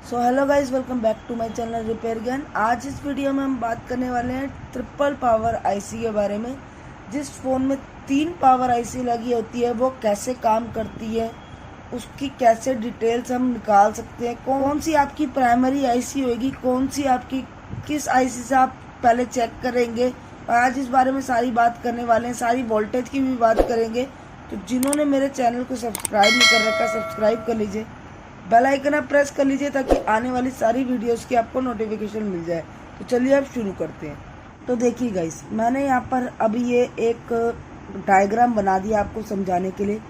So hello guys, welcome back to my channel repair ज्ञान। आज इस वीडियो में हम बात करने वाले हैं ट्रिपल पावर आईसी के बारे में। जिस फ़ोन में 3 पावर आईसी लगी होती है वो कैसे काम करती है, उसकी कैसे डिटेल्स हम निकाल सकते हैं, कौन सी आपकी प्राइमरी आईसी होगी, कौन सी आपकी किस आईसी से आप पहले चेक करेंगे। आज इस बारे में सारी बात करने वाले हैं, सारी वोल्टेज की भी बात करेंगे। तो जिन्होंने मेरे चैनल को सब्सक्राइब नहीं कर रखा, सब्सक्राइब कर लीजिए, बेल आइकन आप प्रेस कर लीजिए ताकि आने वाली सारी वीडियोस की आपको नोटिफिकेशन मिल जाए। तो चलिए अब शुरू करते हैं। तो देखिए गाइस, मैंने यहाँ पर अभी ये एक डायग्राम बना दिया आपको समझाने के लिए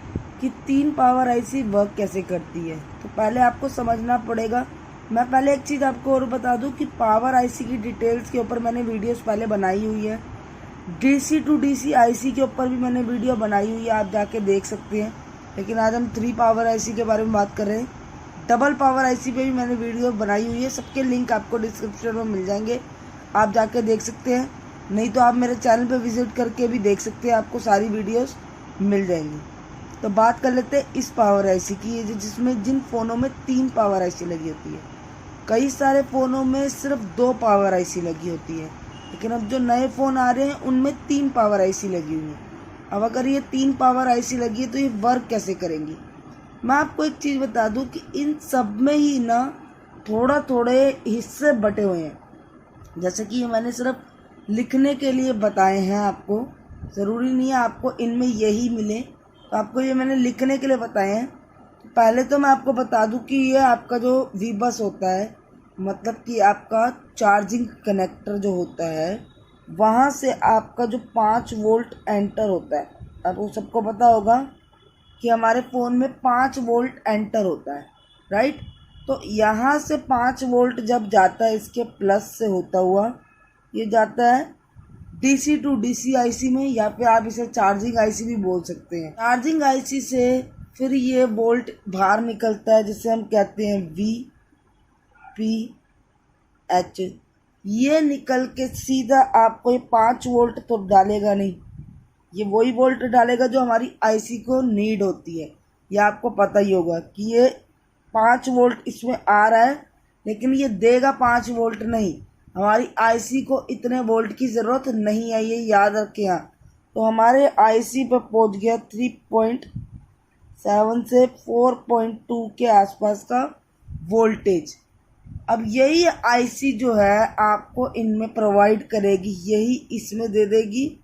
कि 3 पावर आईसी वर्क कैसे करती है। तो पहले आपको समझना पड़ेगा। मैं पहले एक चीज़ आपको और बता दूं कि पावर आईसी की डिटेल्स के ऊपर मैंने वीडियोस पहले बनाई हुई है। डीसी टू डीसी आईसी के ऊपर भी मैंने वीडियो बनाई हुई है, आप जाके देख सकते हैं। लेकिन आज हम 3 पावर आईसी के बारे में बात कर रहे हैं। डबल पावर आईसी पे भी मैंने वीडियो बनाई हुई है, सबके लिंक आपको डिस्क्रिप्शन में मिल जाएंगे, आप जाके देख सकते हैं। नहीं तो आप मेरे चैनल पे विजिट करके भी देख सकते हैं, आपको सारी वीडियोस मिल जाएंगी। तो बात कर लेते हैं इस पावर आईसी की, जिसमें जिन फ़ोनों में 3 पावर आईसी लगी होती है। कई सारे फ़ोनों में सिर्फ 2 पावर आईसी लगी होती है, लेकिन अब जो नए फ़ोन आ रहे हैं उनमें 3 पावर आईसी लगी हुई है। अब अगर ये 3 पावर आईसी लगी है तो ये वर्क कैसे करेंगी। मैं आपको एक चीज़ बता दूं कि इन सब में ही ना थोड़े हिस्से बटे हुए हैं। जैसे कि मैंने सिर्फ लिखने के लिए बताए हैं आपको, ज़रूरी नहीं है आपको इनमें यही मिले। तो आपको ये मैंने लिखने के लिए बताए हैं। तो पहले तो मैं आपको बता दूं कि ये आपका जो वी बस होता है, मतलब कि आपका चार्जिंग कनेक्टर जो होता है, वहाँ से आपका जो 5 वोल्ट एंटर होता है। अब वो सबको पता होगा कि हमारे फ़ोन में 5 वोल्ट एंटर होता है, राइट। तो यहाँ से 5 वोल्ट जब जाता है, इसके प्लस से होता हुआ ये जाता है डीसी टू डीसी आईसी में, या फिर आप इसे चार्जिंग आईसी भी बोल सकते हैं। चार्जिंग आईसी से फिर ये वोल्ट बाहर निकलता है, जिसे हम कहते हैं VPH। ये निकल के सीधा आपको ये 5 वोल्ट तो डालेगा नहीं, ये वही वोल्ट डालेगा जो हमारी आईसी को नीड होती है। ये आपको पता ही होगा कि ये 5 वोल्ट इसमें आ रहा है, लेकिन ये देगा 5 वोल्ट नहीं। हमारी आईसी को इतने वोल्ट की ज़रूरत नहीं है, ये याद रखें। यहाँ तो हमारे आईसी पर पहुंच गया 3.7 से 4.2 के आसपास का वोल्टेज। अब यही आईसी जो है आपको इनमें प्रोवाइड करेगी, यही इसमें दे देगी,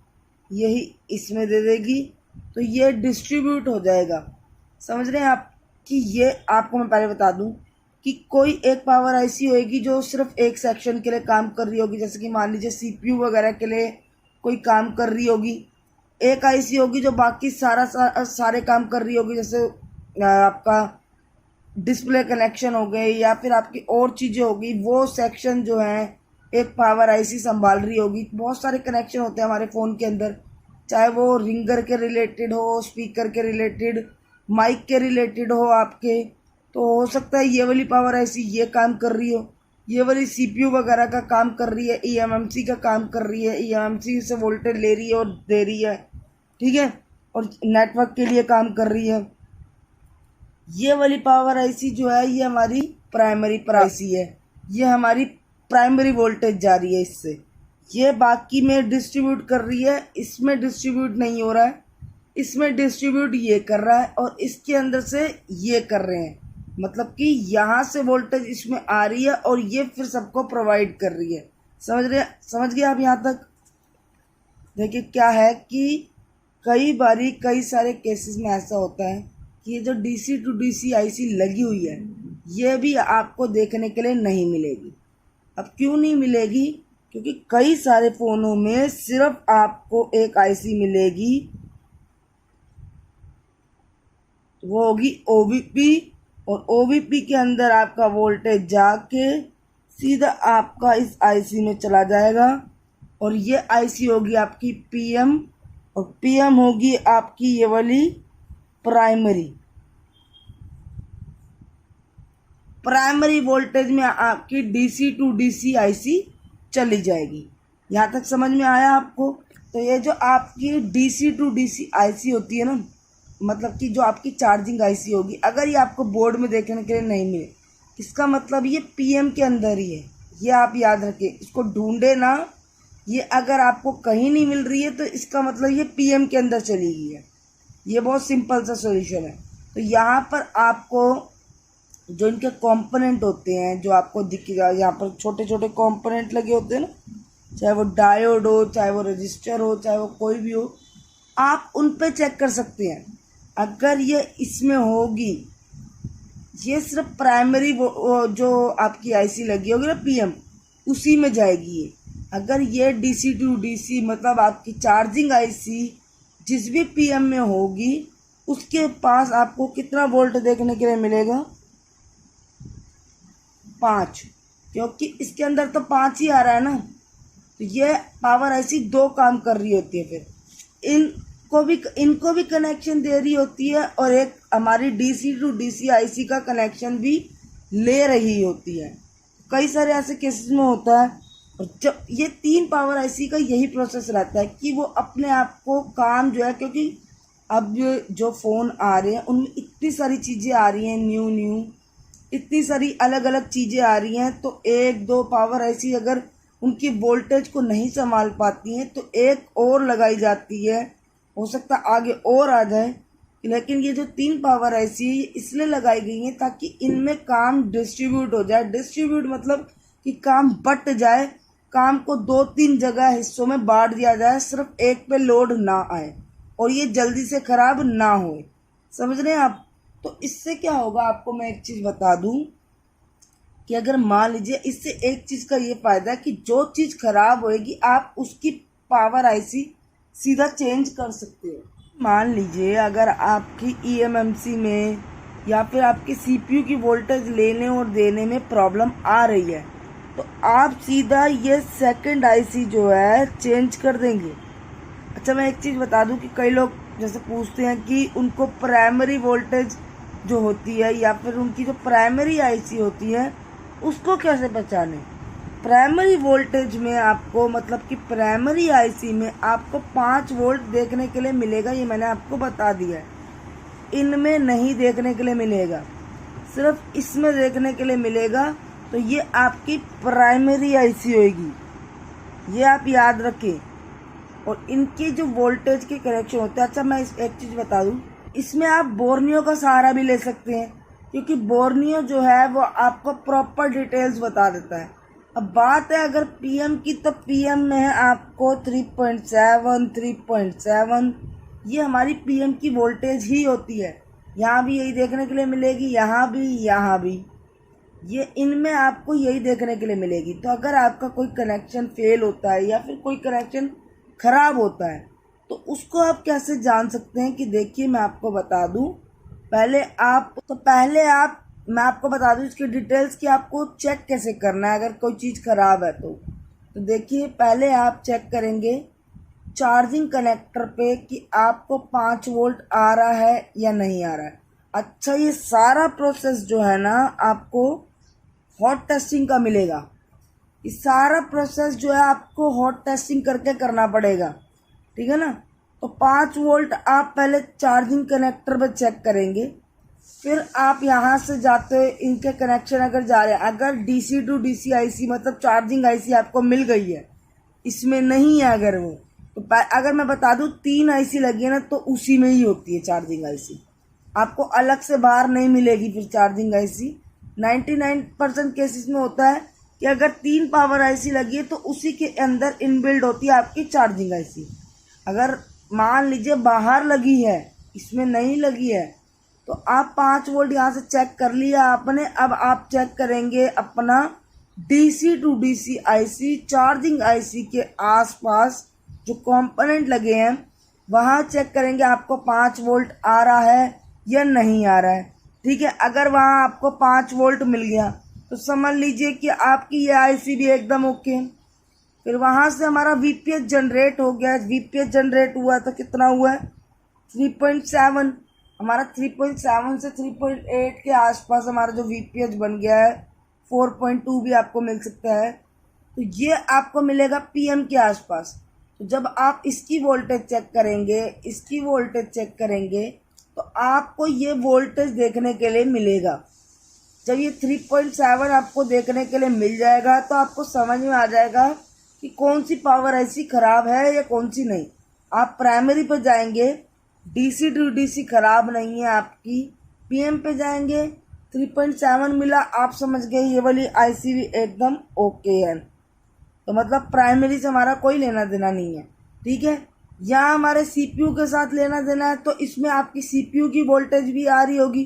यही इसमें दे देगी। तो ये डिस्ट्रीब्यूट हो जाएगा। समझ रहे हैं आप कि ये आपको मैं पहले बता दूं कि कोई एक पावर आईसी होगी जो सिर्फ एक सेक्शन के लिए काम कर रही होगी, जैसे कि मान लीजिए सीपीयू वगैरह के लिए कोई काम कर रही होगी। एक आईसी होगी जो बाकी सारे काम कर रही होगी, जैसे आपका डिस्प्ले कनेक्शन हो गए या फिर आपकी और चीज़ें होगी। वो सेक्शन जो है एक पावर आईसी संभाल रही होगी। बहुत सारे कनेक्शन होते हैं हमारे फ़ोन के अंदर, चाहे वो रिंगर के रिलेटेड हो, स्पीकर के रिलेटेड, माइक के रिलेटेड हो आपके। तो हो सकता है ये वाली पावर आईसी ये काम कर रही हो, ये वाली सीपीयू वगैरह का काम कर रही है, ईएमएमसी का काम कर रही है, ईएमएमसी से वोल्टेज ले रही है और दे रही है, ठीक है, और नेटवर्क के लिए काम कर रही है। ये वाली पावर आईसी जो है ये हमारी प्राइमरी आईसी है, ये हमारी प्राइमरी वोल्टेज जा रही है इससे, ये बाकी में डिस्ट्रीब्यूट कर रही है, इसमें डिस्ट्रीब्यूट नहीं हो रहा है, इसमें डिस्ट्रीब्यूट ये कर रहा है और इसके अंदर से ये कर रहे हैं। मतलब कि यहाँ से वोल्टेज इसमें आ रही है और ये फिर सबको प्रोवाइड कर रही है। समझ गए आप यहाँ तक। देखिए क्या है कि कई सारे केसेस में ऐसा होता है कि ये जो डीसी टू डीसी आईसी लगी हुई है ये भी आपको देखने के लिए नहीं मिलेगी। अब क्यों नहीं मिलेगी? क्योंकि कई सारे फ़ोनों में सिर्फ आपको एक आईसी मिलेगी, वो होगी ओवीपी, और ओवीपी के अंदर आपका वोल्टेज जाके सीधा आपका इस आईसी में चला जाएगा, और ये आईसी होगी आपकी पीएम, और पीएम होगी आपकी ये वाली प्राइमरी वोल्टेज में आपकी डीसी टू डीसी आईसी चली जाएगी। यहाँ तक समझ में आया आपको? तो ये जो आपकी डीसी टू डीसी आईसी होती है ना, मतलब कि जो आपकी चार्जिंग आईसी होगी, अगर ये आपको बोर्ड में देखने के लिए नहीं मिले इसका मतलब ये पीएम के अंदर ही है, ये आप याद रखें। इसको ढूंढे ना, ये अगर आपको कहीं नहीं मिल रही है तो इसका मतलब ये पीएम के अंदर चली गई है। ये बहुत सिंपल सा सॉल्यूशन है। तो यहाँ पर आपको जो इनके कंपोनेंट होते हैं जो आपको दिखेगा, यहाँ पर छोटे छोटे कंपोनेंट लगे होते हैं ना, चाहे वो डायोड हो, चाहे वो रजिस्टर हो, चाहे वो कोई भी हो, आप उन पे चेक कर सकते हैं। अगर ये इसमें होगी, ये सिर्फ प्राइमरी जो आपकी आईसी लगी होगी ना पीएम, उसी में जाएगी ये। अगर ये डीसी टू डीसी मतलब आपकी चार्जिंग आईसी जिस भी पीएम में होगी, उसके पास आपको कितना वोल्ट देखने के लिए मिलेगा? 5, क्योंकि इसके अंदर तो 5 ही आ रहा है ना। तो ये पावर आईसी 2 काम कर रही होती है, फिर इनको भी कनेक्शन दे रही होती है और एक हमारी डीसी टू डीसी आईसी का कनेक्शन भी ले रही होती है। कई सारे ऐसे केसेस में होता है। और जब ये 3 पावर आईसी का यही प्रोसेस रहता है कि वो अपने आप को काम जो है, क्योंकि अब जो फ़ोन आ रहे हैं उनमें इतनी सारी चीज़ें आ रही हैं, न्यू इतनी सारी अलग अलग चीज़ें आ रही हैं, तो 1-2 पावर आईसी अगर उनकी वोल्टेज को नहीं संभाल पाती हैं तो एक और लगाई जाती है। हो सकता है आगे और आ जाए, लेकिन ये जो 3 पावर आईसी है ये इसलिए लगाई गई हैं ताकि इनमें काम डिस्ट्रीब्यूट हो जाए। डिस्ट्रीब्यूट मतलब कि काम बट जाए, काम को 2-3 जगह हिस्सों में बांट दिया जाए, सिर्फ एक पे लोड ना आए और ये जल्दी से ख़राब ना हो। समझ रहे हैं आप? तो इससे क्या होगा, आपको मैं एक चीज़ बता दूं कि अगर मान लीजिए, इससे एक चीज़ का ये फ़ायदा है कि जो चीज़ ख़राब होएगी आप उसकी पावर आईसी सीधा चेंज कर सकते हो। मान लीजिए अगर आपकी ईएमएमसी में या फिर आपके सीपीयू की वोल्टेज लेने और देने में प्रॉब्लम आ रही है, तो आप सीधा ये सेकंड आईसी जो है चेंज कर देंगे। अच्छा, मैं एक चीज़ बता दूं कि कई लोग जैसे पूछते हैं कि उनको प्राइमरी वोल्टेज जो होती है या फिर उनकी जो प्राइमरी आईसी होती है उसको कैसे पहचानें। प्राइमरी वोल्टेज में आपको मतलब कि प्राइमरी आईसी में आपको 5 वोल्ट देखने के लिए मिलेगा, ये मैंने आपको बता दिया है। इनमें नहीं देखने के लिए मिलेगा, सिर्फ इसमें देखने के लिए मिलेगा। तो ये आपकी प्राइमरी आईसी होगी, ये आप याद रखें। और इनकी जो वोल्टेज के कनेक्शन होते हैं, अच्छा मैं एक चीज़ बता दूं, इसमें आप बोर्नियो का सहारा भी ले सकते हैं, क्योंकि बोर्नियो जो है वो आपको प्रॉपर डिटेल्स बता देता है। अब बात है अगर पीएम की, तो पीएम में है आपको 3.7 3.7, ये हमारी पीएम की वोल्टेज ही होती है। यहाँ भी यही देखने के लिए मिलेगी, यहाँ भी, ये इनमें आपको यही देखने के लिए मिलेगी। तो अगर आपका कोई कनेक्शन फेल होता है या फिर कोई कनेक्शन ख़राब होता है तो उसको आप कैसे जान सकते हैं कि देखिए मैं आपको बता दूं, पहले आप मैं आपको बता दूं इसकी डिटेल्स कि आपको चेक कैसे करना है अगर कोई चीज़ ख़राब है तो देखिए पहले आप चेक करेंगे चार्जिंग कनेक्टर पे कि आपको 5 वोल्ट आ रहा है या नहीं आ रहा है। अच्छा, ये सारा प्रोसेस जो है ना आपको हॉट टेस्टिंग का मिलेगा। ये सारा प्रोसेस जो है आपको हॉट टेस्टिंग करके करना पड़ेगा, ठीक है ना। तो 5 वोल्ट आप पहले चार्जिंग कनेक्टर पर चेक करेंगे, फिर आप यहाँ से जाते हुए इनके कनेक्शन अगर जा रहे हैं, अगर डीसी टू डीसी आईसी मतलब चार्जिंग आईसी आपको मिल गई है, इसमें नहीं है अगर वो, तो अगर मैं बता दूं 3 आईसी लगी है ना, तो उसी में ही होती है चार्जिंग आईसी, आपको अलग से बाहर नहीं मिलेगी। फिर चार्जिंग आईसी 99% केसेस में होता है कि अगर 3 पावर आईसी लगी है तो उसी के अंदर इनबिल्ड होती है आपकी चार्जिंग आईसी। अगर मान लीजिए बाहर लगी है, इसमें नहीं लगी है, तो आप 5 वोल्ट यहाँ से चेक कर लिया आपने। अब आप चेक करेंगे अपना DC to DC IC, charging IC के आसपास जो कंपोनेंट लगे हैं वहाँ चेक करेंगे आपको 5 वोल्ट आ रहा है या नहीं आ रहा है, ठीक है। अगर वहाँ आपको 5 वोल्ट मिल गया तो समझ लीजिए कि आपकी ये आईसी भी एकदम ओके। फिर वहाँ से हमारा वीपीएस जनरेट हो गया, वीपीएस जनरेट हुआ तो कितना हुआ है 3.7, हमारा 3.7 से 3.8 के आसपास हमारा जो वीपीएस बन गया है, 4.2 भी आपको मिल सकता है। तो ये आपको मिलेगा पीएम के आसपास। तो जब आप इसकी वोल्टेज चेक करेंगे, इसकी वोल्टेज चेक करेंगे, तो आपको ये वोल्टेज देखने के लिए मिलेगा। जब ये 3.7 आपको देखने के लिए मिल जाएगा तो आपको समझ में आ जाएगा कि कौन सी पावर आईसी ख़राब है या कौन सी नहीं। आप प्राइमरी पर जाएंगे, डीसी टू डीसी ख़राब नहीं है आपकी, पीएम पे जाएंगे 3.7 मिला, आप समझ गए ये वाली आईसी भी एकदम ओके है। तो मतलब प्राइमरी से हमारा कोई लेना देना नहीं है, ठीक है। यहाँ हमारे सीपीयू के साथ लेना देना है, तो इसमें आपकी सीपीयू की वोल्टेज भी आ रही होगी,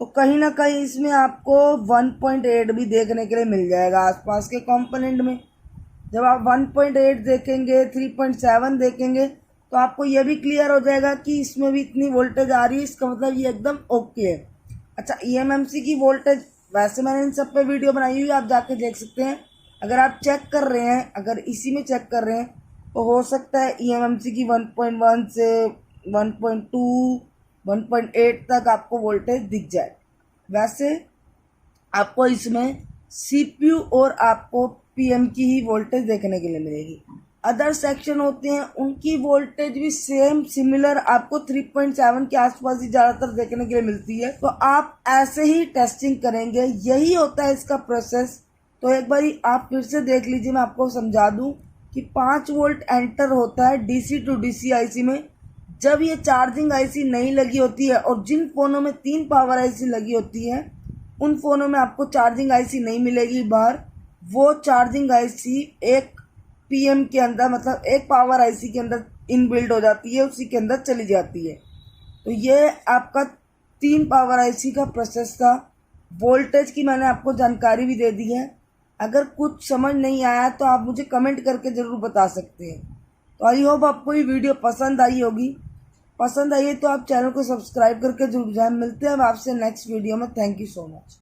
तो कहीं ना कहीं इसमें आपको 1.8 भी देखने के लिए मिल जाएगा आसपास के कंपोनेंट में। जब आप 1.8 देखेंगे, 3.7 देखेंगे, तो आपको यह भी क्लियर हो जाएगा कि इसमें भी इतनी वोल्टेज आ रही है, इसका मतलब ये एकदम ओके है। अच्छा, ईएमएमसी की वोल्टेज वैसे मैंने इन सब पे वीडियो बनाई हुई, आप जाके देख सकते हैं। अगर आप चेक कर रहे हैं, अगर इसी में चेक कर रहे हैं, तो हो सकता है ईएमएमसी की 1.1 से 1.2, 1.8 तक आपको वोल्टेज दिख जाए। वैसे आपको इसमें सीपीयू और आपको पीएम की ही वोल्टेज देखने के लिए मिलेगी। अदर सेक्शन होते हैं उनकी वोल्टेज भी सेम सिमिलर आपको 3.7 के आसपास ही ज़्यादातर देखने के लिए मिलती है। तो आप ऐसे ही टेस्टिंग करेंगे, यही होता है इसका प्रोसेस। तो एक बार आप फिर से देख लीजिए, मैं आपको समझा दूं कि 5 वोल्ट एंटर होता है डीसी टू डीसी आईसी में जब ये चार्जिंग आईसी नहीं लगी होती है, और जिन फ़ोनों में 3 पावर आईसी लगी होती है उन फ़ोनों में आपको चार्जिंग आईसी नहीं मिलेगी बाहर। वो चार्जिंग आईसी एक पीएम के अंदर, मतलब एक पावर आईसी के अंदर इनबिल्ड हो जाती है, उसी के अंदर चली जाती है। तो ये आपका 3 पावर आईसी का प्रोसेस था। वोल्टेज की मैंने आपको जानकारी भी दे दी है। अगर कुछ समझ नहीं आया तो आप मुझे कमेंट करके ज़रूर बता सकते हैं। तो आई होप आपको ये वीडियो पसंद आई होगी। पसंद आई है तो आप चैनल को सब्सक्राइब करके जुड़ जाएं। मिलते हैं आपसे नेक्स्ट वीडियो में। Thank you so much.